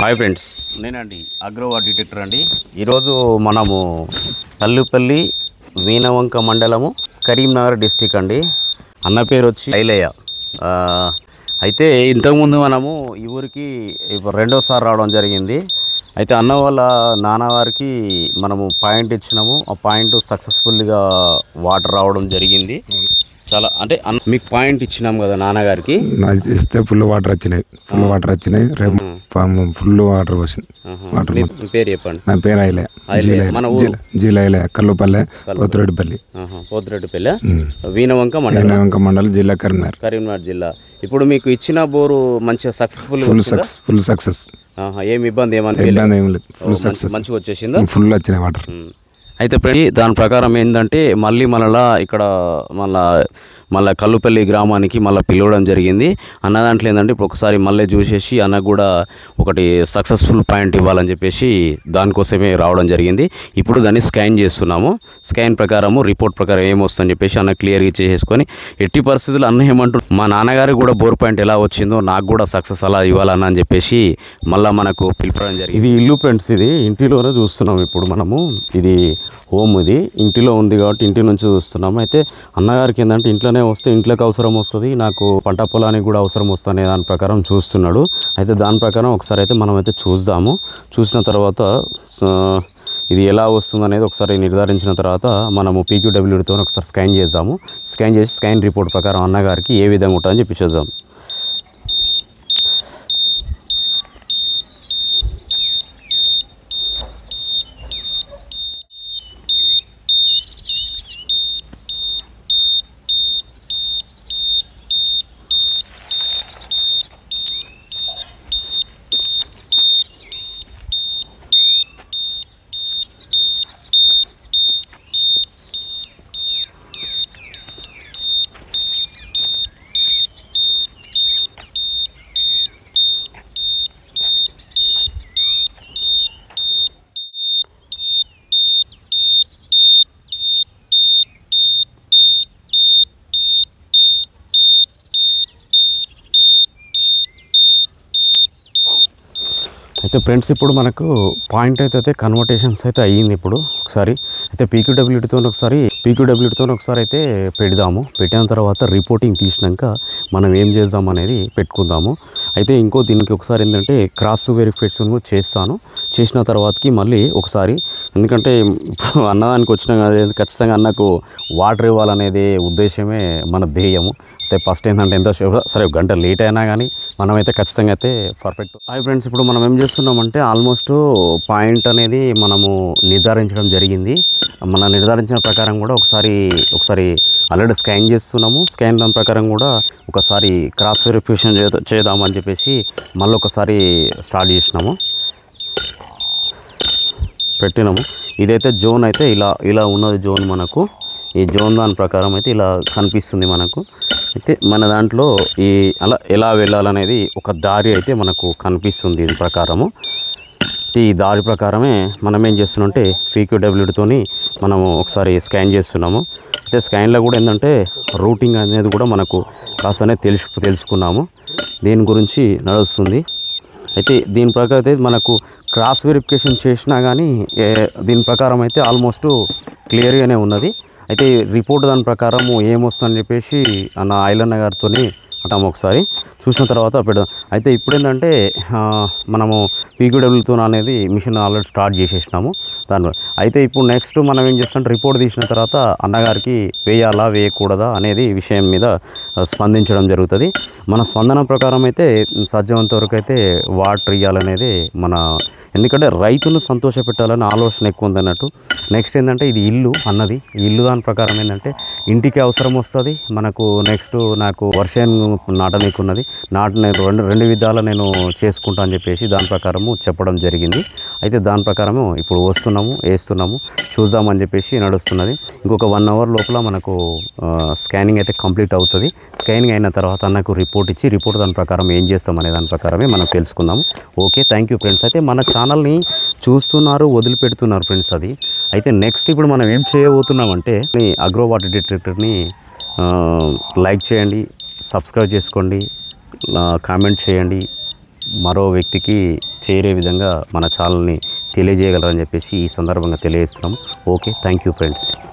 Hi friends, నేనండి అగ్రోవాట్ detector అండి. ఈరోజు మనము కల్లుపల్లి వీణవంక మండలము కరీంనగర్ డిస్టిక్ అండి. అన్న పేరు వచ్చి ఐలయ్య. అయితే ఇంతకుముందు మనము ఈ ఊరికి రెండోసారి రావడం జరిగింది. అయితే అన్న వాళ్ళ నాన్నవారికి మనము పాయింట్ ఇచ్చినాము. ఆ పాయింట్ సక్సెస్ఫుల్గా వాటర్ రావడం జరిగింది. చాలా అంటే మీకు పాయింట్ ఇచ్చినాం కదా నాన్నగారికి, ఇస్తే ఫుల్ వాటర్ వచ్చినాయి. రేపు ఫుల్ వాటర్ వచ్చింది. పేరు చెప్పండి. నా పేరు ఐలయ్య, జీలయ్య, కల్లుపల్లె, పోతిరెడ్డిపల్లి, వీణవంక మండలం, జిల్లా కరీంనగర్ జిల్లా. ఇప్పుడు మీకు ఇచ్చిన బోరు మంచిగా సక్సెస్ఫుల్ ఫుల్ సక్సెస్. ఏమి ఇబ్బంది ఏం లేదు, ఫుల్ సక్సెస్, మంచిగా వచ్చేసిందా? ఫుల్ వచ్చినాయి వాటర్. అయితే దాని ప్రకారం ఏంటంటే మళ్ళీ ఇక్కడ మళ్ళీ కల్లుపల్లి గ్రామానికి మళ్ళీ పిలవడం జరిగింది. అన్న దాంట్లో ఏంటంటే ఇప్పుడు ఒకసారి మళ్ళీ చూసేసి అన్నకు కూడా ఒకటి సక్సెస్ఫుల్ పాయింట్ ఇవ్వాలని చెప్పేసి దానికోసమే రావడం జరిగింది. ఇప్పుడు దాన్ని స్కాన్ చేస్తున్నాము. స్కాన్ ప్రకారము రిపోర్ట్ ప్రకారం ఏమొస్తుందని చెప్పేసి అన్న క్లియర్గా చేసేసుకొని ఎట్టి పరిస్థితులు అన్న ఏమంటారు, మా నాన్నగారికి కూడా బోర్ పాయింట్ ఎలా వచ్చిందో నాకు కూడా సక్సెస్ అలా ఇవ్వాలన్న అని చెప్పేసి మళ్ళీ మనకు పిలపడం జరిగింది. ఇది ఇల్లు ఫ్రెండ్స్, ఇది ఇంటిలోనే చూస్తున్నాం. ఇప్పుడు మనము ఇది హోమ్, ఇది ఇంటిలో ఉంది కాబట్టి ఇంటి నుంచి చూస్తున్నాము. అయితే అన్నగారికి ఏంటంటే ఇంట్లోనే వస్తే ఇంట్లోకి అవసరం వస్తుంది, నాకు పంట పొలానికి కూడా అవసరం వస్తుంది దాని ప్రకారం చూస్తున్నాడు. అయితే దాని ప్రకారం ఒకసారి అయితే మనమైతే చూద్దాము. చూసిన తర్వాత ఇది ఎలా వస్తుంది అనేది ఒకసారి నిర్ధారించిన తర్వాత మనము PQWతో ఒకసారి స్కాన్ చేద్దాము. స్కాన్ చేసి స్కాన్ రిపోర్ట్ ప్రకారం అన్నగారికి ఏ విధంగా ఉంటుందని చెప్పి చూద్దాం. అయితే ఫ్రెండ్స్, ఇప్పుడు మనకు పాయింట్ అయితే కన్వర్టేషన్స్ అయితే అయ్యింది. ఇప్పుడు ఒకసారి అయితే PQWతో ఒకసారి అయితే పెడదాము. పెట్టిన తర్వాత రిపోర్టింగ్ తీసినాక మనం ఏం చేద్దాం అనేది పెట్టుకుందాము. అయితే దీనికి ఒకసారి ఏంటంటే క్రాస్ వెరిఫికేషన్ కూడా చేస్తాను. చేసిన తర్వాతకి మళ్ళీ ఒకసారి, ఎందుకంటే అన్నదానికి వచ్చిన ఖచ్చితంగా అన్నకు వాటర్ ఇవ్వాలనేది ఉద్దేశమే మన ధ్యేయము. అయితే ఫస్ట్ ఏంటంటే ఎంతో సరే గంట లేట్ అయినా కానీ మనమైతే ఖచ్చితంగా అయితే పర్ఫెక్ట్. హాయ్ ఫ్రెండ్స్, ఇప్పుడు మనం ఏం చేస్తున్నామంటే ఆల్మోస్ట్ పాయింట్ అనేది మనము నిర్ధారించడం జరిగింది. మన నిర్ధారించిన ప్రకారం కూడా ఒకసారి ఆల్రెడీ స్కాన్ చేస్తున్నాము. స్కాన్ దాని ప్రకారం కూడా ఒకసారి క్రాస్ వెరిఫికేషన్ చేద్దామని చెప్పేసి మళ్ళీ ఒకసారి స్టార్ట్ చేసినాము, పెట్టినాము. ఇదైతే జోన్ అయితే ఇలా ఉన్నది జోన్. మనకు ఈ జోన్ దాని ప్రకారం అయితే ఇలా కనిపిస్తుంది మనకు. అయితే మన దాంట్లో అలా ఎలా వెళ్ళాలనేది ఒక దారి అయితే మనకు కనిపిస్తుంది. దీని ప్రకారము ఈ దారి ప్రకారమే మనం ఏం చేస్తున్నామంటే PQWతో మనము ఒకసారి స్కాన్ చేస్తున్నాము. అయితే స్కాన్లో కూడా ఏంటంటే రూటింగ్ అనేది కూడా మనకు కాస్తనే తెలుసుకున్నాము. దీని గురించి నడుస్తుంది. అయితే దీని ప్రకారం అయితే మనకు క్రాస్ వెరిఫికేషన్ చేసినా కానీ దీని ప్రకారం అయితే ఆల్మోస్ట్ క్లియర్గానే ఉన్నది. అయితే రిపోర్ట్ దాని ప్రకారము ఏమొస్తుందని చెప్పేసి అన్న ఐలన్న గారితో అంటాము. ఒకసారి చూసిన తర్వాత పెడదాం. అయితే ఇప్పుడు ఏంటంటే మనము PQWతో అనేది మిషన్ ఆల్రెడీ స్టార్ట్ చేసేసినాము దాని. అయితే ఇప్పుడు నెక్స్ట్ మనం ఏం చేస్తామంటే రిపోర్ట్ తీసిన తర్వాత అన్నగారికి వేయాలా వేయకూడదా అనేది విషయం మీద స్పందించడం జరుగుతుంది. మన స్పందన ప్రకారం అయితే సాధ్యమంత వరకు అయితే వాటర్ ఇవ్వాలనేది మన, ఎందుకంటే రైతును సంతోషపెట్టాలని ఆలోచన ఎక్కువ ఉందన్నట్టు. నెక్స్ట్ ఏంటంటే ఇది ఇల్లు అన్నది, ఇల్లు దాని ప్రకారం ఏంటంటే ఇంటికి అవసరం వస్తుంది మనకు. నెక్స్ట్ నాకు వర్షం నాటనీకున్నది, రెండు విధాల నేను చేసుకుంటా అని చెప్పేసి దాని ప్రకారము చెప్పడం జరిగింది. అయితే దాని ప్రకారము ఇప్పుడు వేస్తున్నాము చూద్దామని చెప్పేసి నడుస్తున్నది. ఇంకొక 1 అవర్ లోపల మనకు స్కానింగ్ అయితే కంప్లీట్ అవుతుంది. స్కానింగ్ అయిన తర్వాత నాకు రిపోర్ట్ ఇచ్చి రిపోర్ట్ దాని ప్రకారం ఏం చేస్తామనే దాని ప్రకారమే మనం తెలుసుకుందాము. Okay, thank you friends. అయితే మన ఛానల్ని చూస్తున్నారు, వదిలిపెడుతున్నారు ఫ్రెండ్స్. అది అయితే నెక్స్ట్ ఇప్పుడు మనం ఏం చేయబోతున్నామంటే అగ్రోవాట్ డిటెక్టర్ని లైక్ చేయండి, సబ్స్క్రైబ్ చేసుకోండి, కామెంట్ చేయండి, మరో వ్యక్తికి చేరే విధంగా మన ఛానల్ని తెలియజేయగలరని చెప్పేసి ఈ సందర్భంగా తెలియజేస్తున్నాం. Okay, thank you friends.